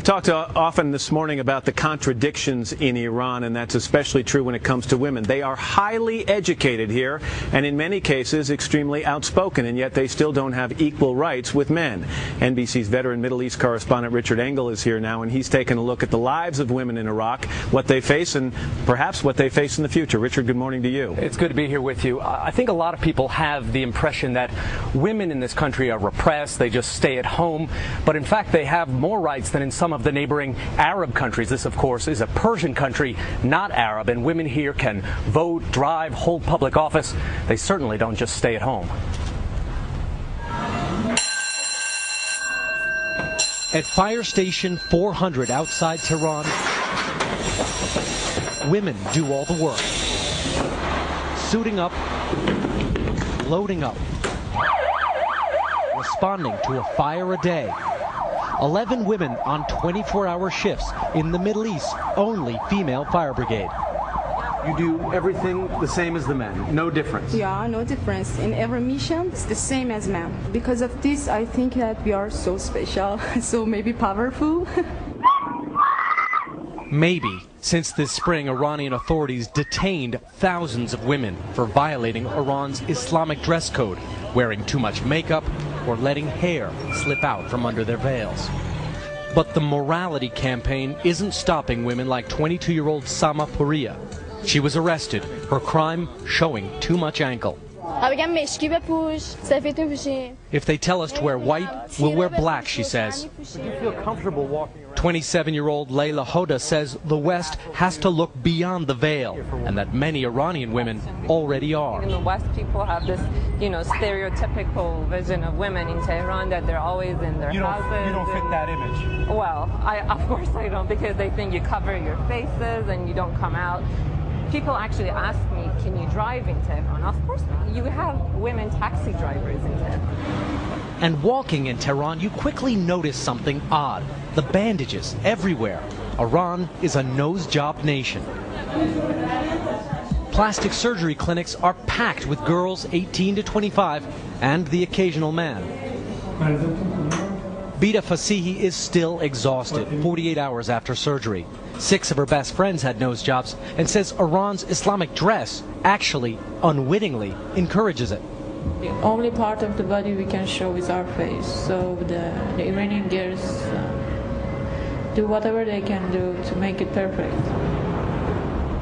I've talked often this morning about the contradictions in Iran, and that's especially true when it comes to women. They are highly educated here, and in many cases extremely outspoken, and yet they still don't have equal rights with men. NBC's veteran Middle East correspondent Richard Engel is here now, and he's taken a look at the lives of women in Iraq, what they face, and perhaps what they face in the future. Richard, good morning to you. It's good to be here with you. I think a lot of people have the impression that women in this country are repressed, they just stay at home, but in fact they have more rights than in some of the neighboring Arab countries. This, of course, is a Persian country, not Arab, and women here can vote, drive, hold public office. They certainly don't just stay at home. At Fire Station 400 outside Tehran, women do all the work. Suiting up, loading up, responding to a fire a day. 11 women on 24-hour shifts in the Middle East's only female fire brigade. You do everything the same as the men, no difference? Yeah, no difference. In every mission, it's the same as men. Because of this, I think that we are so special, so maybe powerful. Maybe. Since this spring, Iranian authorities detained thousands of women for violating Iran's Islamic dress code, wearing too much makeup, or letting hair slip out from under their veils. But the morality campaign isn't stopping women like 22-year-old Sama Pouria. She was arrested, her crime showing too much ankle. If they tell us to wear white, we'll wear black, she says. Do you feel comfortable walking around? 27-year-old Layla Hoda says the West has to look beyond the veil, and that many Iranian women already are. In the West, people have this, stereotypical vision of women in Tehran that they're always in their houses. You don't fit that image. Well, of course I don't, because they think you cover your faces and you don't come out. People actually ask me, can you drive in Tehran? Of course not. You have women taxi drivers in Tehran. And walking in Tehran, you quickly notice something odd. The bandages everywhere. Iran is a nose-job nation. Plastic surgery clinics are packed with girls 18 to 25 and the occasional man. Bida Fasihi is still exhausted 48 hours after surgery. 6 of her best friends had nose jobs and says Iran's Islamic dress actually, unwittingly, encourages it. The only part of the body we can show is our face. So the Iranian girls do whatever they can do to make it perfect.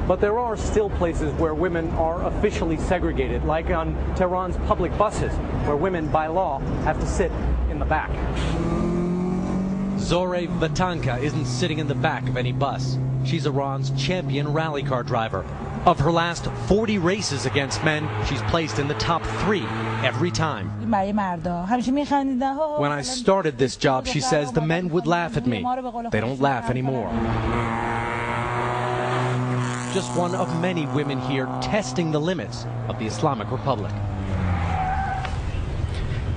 But there are still places where women are officially segregated, like on Tehran's public buses, where women, by law, have to sit in the back. Zoreh Vatanka isn't sitting in the back of any bus. She's Iran's champion rally car driver. Of her last 40 races against men, she's placed in the top 3 every time. When I started this job, she says, the men would laugh at me. They don't laugh anymore. Just one of many women here testing the limits of the Islamic Republic.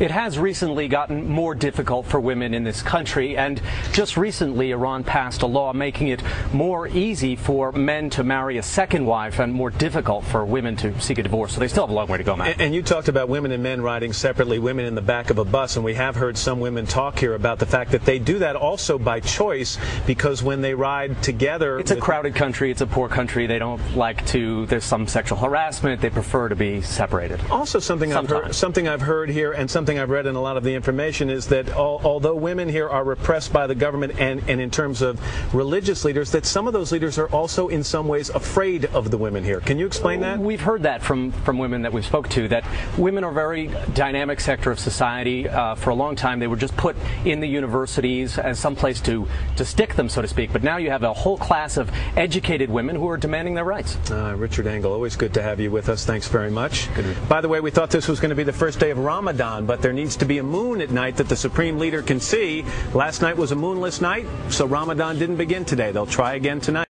It has recently gotten more difficult for women in this country, and just recently Iran passed a law making it more easy for men to marry a second wife and more difficult for women to seek a divorce. So they still have a long way to go, Matt. And you talked about women and men riding separately, women in the back of a bus, and we have heard some women talk here about the fact that they do that also by choice, because when they ride together... It's a crowded country, it's a poor country, they don't like to, there's some sexual harassment, they prefer to be separated. Also something I've heard here, and something I've read in a lot of the information, is that although women here are repressed by the government and in terms of religious leaders, that some of those leaders are also in some ways afraid of the women here. Can you explain that? We've heard that from women that we've spoke to, that women are a very dynamic sector of society. For a long time they were just put in the universities as some place to stick them, so to speak, but now you have a whole class of educated women who are demanding their rights. Richard Engel, always good to have you with us. Thanks very much. By the way, we thought this was going to be the first day of Ramadan, but there needs to be a moon at night that the Supreme Leader can see. Last night was a moonless night, so Ramadan didn't begin today. They'll try again tonight.